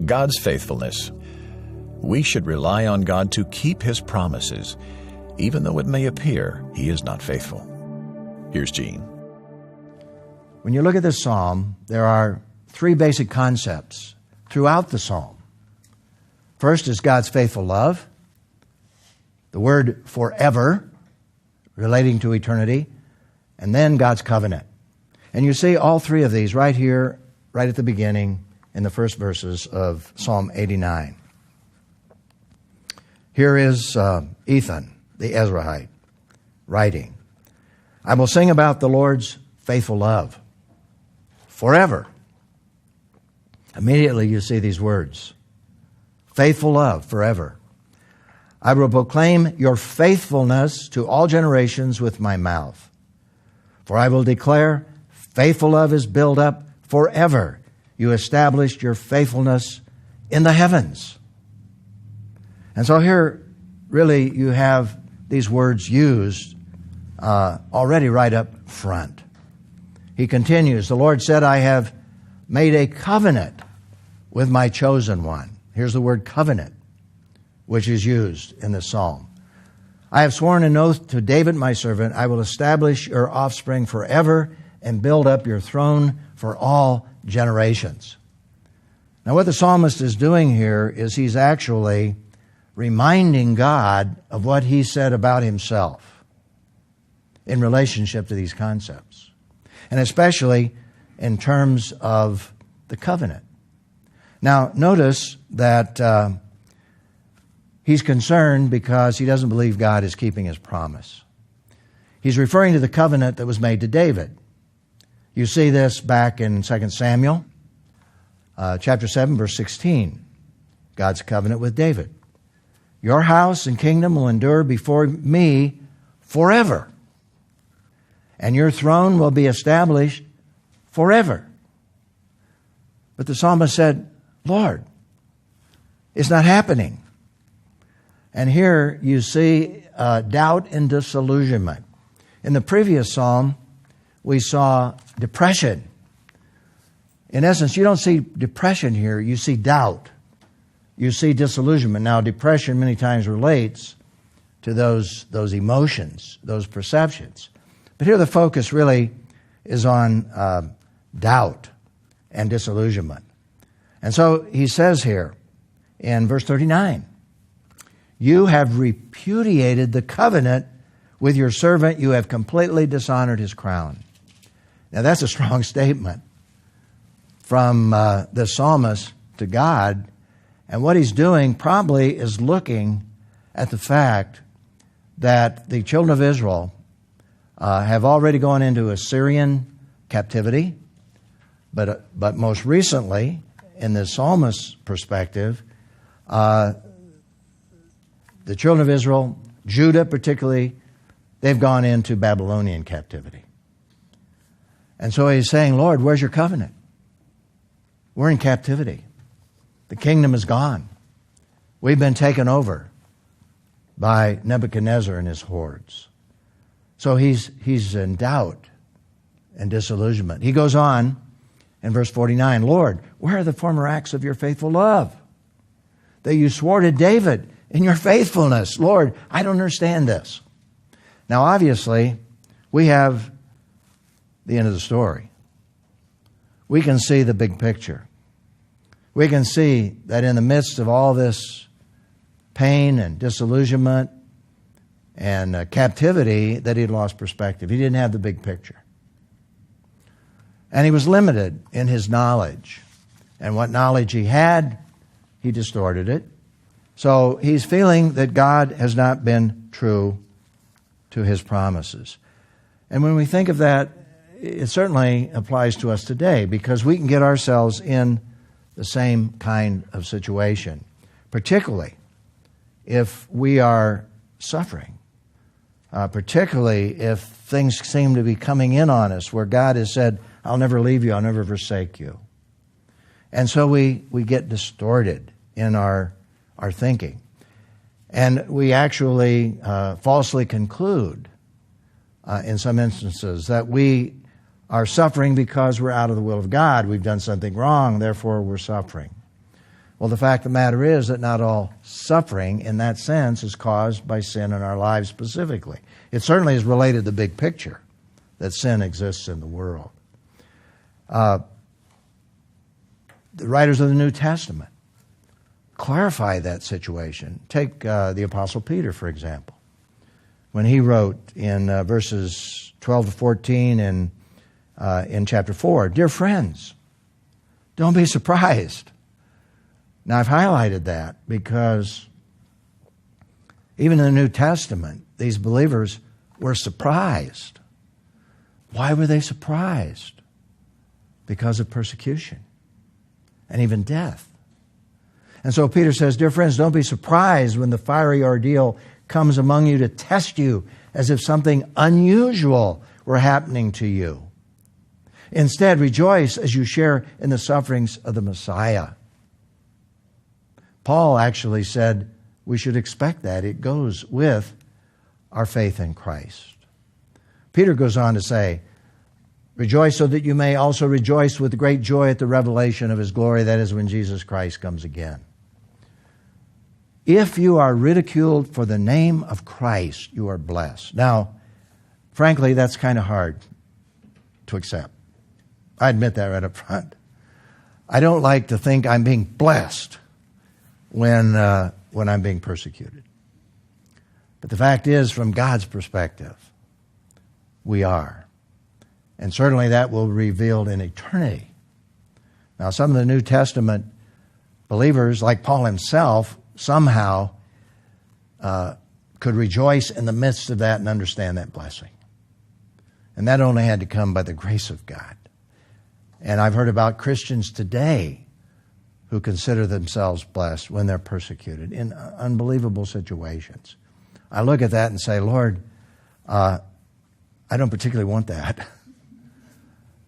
God's faithfulness. We should rely on God to keep His promises, even though it may appear He is not faithful. Here's Gene. When you look at this psalm, there are three basic concepts throughout the psalm. First is God's faithful love, the word forever, relating to eternity, and then God's covenant. And you see all three of these right here, right at the beginning, in the first verses of Psalm 89. Here is Ethan, the Ezrahite, writing, I will sing about the Lord's faithful love forever. Immediately you see these words, faithful love forever. I will proclaim your faithfulness to all generations with my mouth. For I will declare, faithful love is built up forever. You established your faithfulness in the heavens. And so here, really, you have these words used already right up front. He continues, the Lord said, I have made a covenant with my chosen one. Here's the word covenant, which is used in this psalm. I have sworn an oath to David, my servant, I will establish your offspring forever and build up your throne for all generations. Now, what the psalmist is doing here is he's actually reminding God of what he said about himself in relationship to these concepts, and especially in terms of the covenant. Now, notice that he's concerned because he doesn't believe God is keeping His promise. He's referring to the covenant that was made to David. You see this back in 2 Samuel, chapter 7, verse 16. God's covenant with David. Your house and kingdom will endure before me forever, and your throne will be established forever. But the psalmist said, Lord, it's not happening. And here you see doubt and disillusionment. In the previous psalm, we saw depression. In essence, you don't see depression here, you see doubt. You see disillusionment. Now, depression many times relates to those emotions, those perceptions. But here the focus really is on doubt and disillusionment. And so he says here in verse 39, you have repudiated the covenant with your servant. You have completely dishonored his crown. Now that's a strong statement from the psalmist to God. And what he's doing probably is looking at the fact that the children of Israel have already gone into Assyrian captivity. But most recently, in the psalmist's perspective, the children of Israel, Judah particularly, they've gone into Babylonian captivity. And so he's saying, Lord, where's your covenant? We're in captivity. The kingdom is gone. We've been taken over by Nebuchadnezzar and his hordes. So he's in doubt and disillusionment. He goes on in verse 49, Lord, where are the former acts of your faithful love that you swore to David in your faithfulness? Lord, I don't understand this. Now, obviously, we have the end of the story. We can see the big picture. We can see that in the midst of all this pain and disillusionment and captivity, that he'd lost perspective. He didn't have the big picture. And he was limited in his knowledge. And what knowledge he had, he distorted it. So he's feeling that God has not been true to his promises. And when we think of that, it certainly applies to us today, because we can get ourselves in the same kind of situation, particularly if we are suffering, particularly if things seem to be coming in on us where God has said, I'll never leave you, I'll never forsake you. And so we get distorted in our thinking. And we actually falsely conclude, in some instances, that we are suffering because we're out of the will of God. We've done something wrong, therefore we're suffering. Well, the fact of the matter is that not all suffering in that sense is caused by sin in our lives specifically. It certainly is related to the big picture that sin exists in the world. The writers of the New Testament clarify that situation. Take the Apostle Peter, for example. When he wrote in verses 12 to 14 in chapter 4, "Dear friends, don't be surprised." Now, I've highlighted that because even in the New Testament, these believers were surprised. Why were they surprised? Because of persecution and even death. And so Peter says, "Dear friends, don't be surprised when the fiery ordeal comes among you to test you as if something unusual were happening to you. Instead, rejoice as you share in the sufferings of the Messiah." Paul actually said we should expect that. It goes with our faith in Christ. Peter goes on to say, "Rejoice so that you may also rejoice with great joy at the revelation of His glory, that is, when Jesus Christ comes again." If you are ridiculed for the name of Christ, you are blessed. Now, frankly, that's kind of hard to accept. I admit that right up front. I don't like to think I'm being blessed when I'm being persecuted. But the fact is, from God's perspective, we are. And certainly that will be revealed in eternity. Now, some of the New Testament believers, like Paul himself, somehow could rejoice in the midst of that and understand that blessing. And that only had to come by the grace of God. And I've heard about Christians today who consider themselves blessed when they're persecuted in unbelievable situations. I look at that and say, "Lord, I don't particularly want that."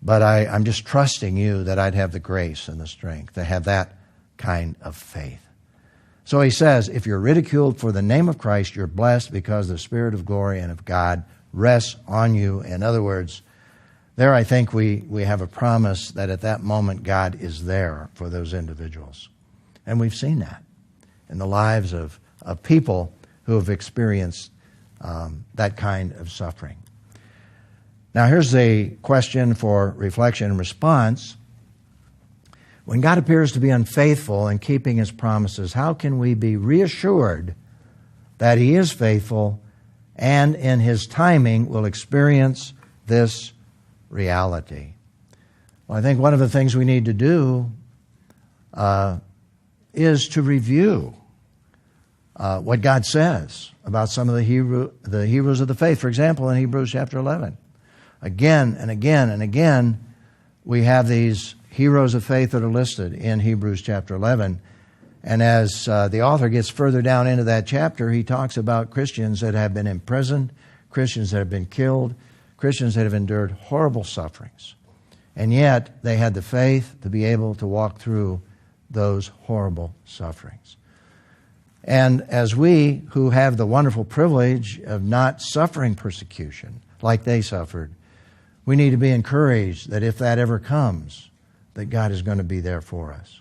But I'm just trusting you that I'd have the grace and the strength to have that kind of faith. So he says, if you're ridiculed for the name of Christ, you're blessed because the Spirit of glory and of God rests on you. In other words, there I think we have a promise that at that moment God is there for those individuals. And we've seen that in the lives of people who have experienced that kind of suffering. Now here's a question for reflection and response. When God appears to be unfaithful in keeping His promises, how can we be reassured that He is faithful and in His timing will experience this reality? Well, I think one of the things we need to do is to review what God says about some of the heroes of the faith. For example, in Hebrews chapter 11. Again and again and again, we have these heroes of faith that are listed in Hebrews chapter 11. And as the author gets further down into that chapter, he talks about Christians that have been imprisoned, Christians that have been killed, Christians that have endured horrible sufferings. And yet, they had the faith to be able to walk through those horrible sufferings. And as we, who have the wonderful privilege of not suffering persecution like they suffered, we need to be encouraged that if that ever comes, that God is going to be there for us.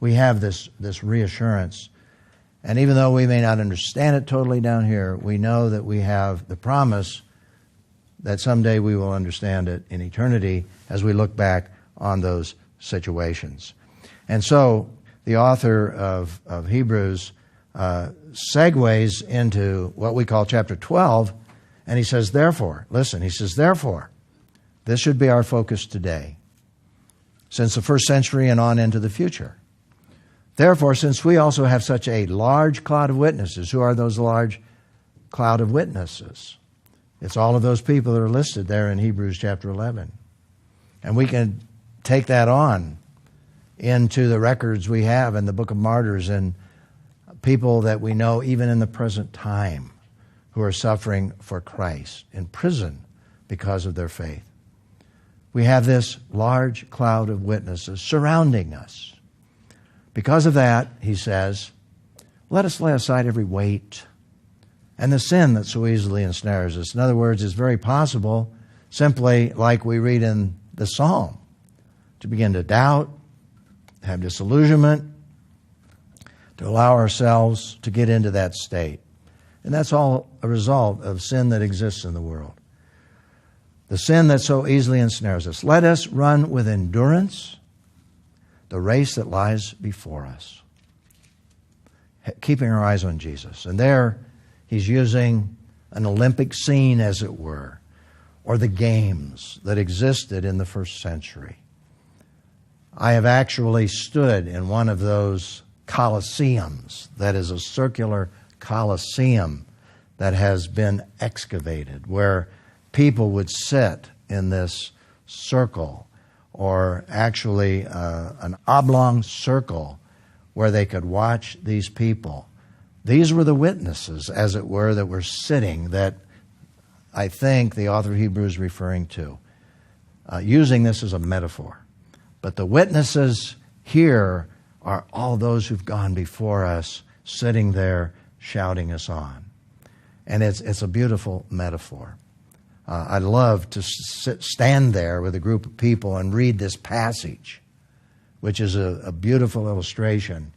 We have this reassurance. And even though we may not understand it totally down here, we know that we have the promise that someday we will understand it in eternity as we look back on those situations. And so the author of Hebrews segues into what we call chapter 12, and he says, therefore, listen, he says, therefore, this should be our focus today, since the first century and on into the future. Therefore, since we also have such a large cloud of witnesses, who are those large cloud of witnesses? It's all of those people that are listed there in Hebrews chapter 11. And we can take that on into the records we have in the book of martyrs and people that we know even in the present time who are suffering for Christ in prison because of their faith. We have this large cloud of witnesses surrounding us. Because of that, he says, let us lay aside every weight and the sin that so easily ensnares us. In other words, it's very possible, simply like we read in the psalm, to begin to doubt, have disillusionment, to allow ourselves to get into that state. And that's all a result of sin that exists in the world. The sin that so easily ensnares us. Let us run with endurance the race that lies before us, keeping our eyes on Jesus. And there he's using an Olympic scene, as it were, or the games that existed in the first century. I have actually stood in one of those coliseums, that is a circular coliseum that has been excavated, where people would sit in this circle, or actually an oblong circle where they could watch these people. These were the witnesses, as it were, that were sitting, that I think the author of Hebrews is referring to, using this as a metaphor. But the witnesses here are all those who've gone before us, sitting there shouting us on. And it's a beautiful metaphor. I'd love to stand there with a group of people and read this passage, which is a beautiful illustration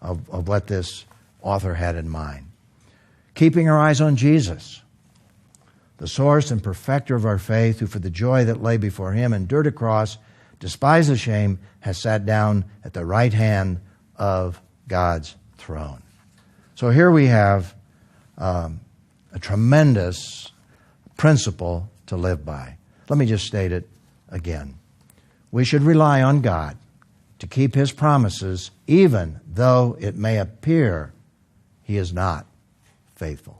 of what this author had in mind. Keeping our eyes on Jesus, the source and perfecter of our faith, who for the joy that lay before him endured a cross, despised the shame, has sat down at the right hand of God's throne. So here we have a tremendous principle to live by. Let me just state it again. We should rely on God to keep his promises, even though it may appear he is not faithful.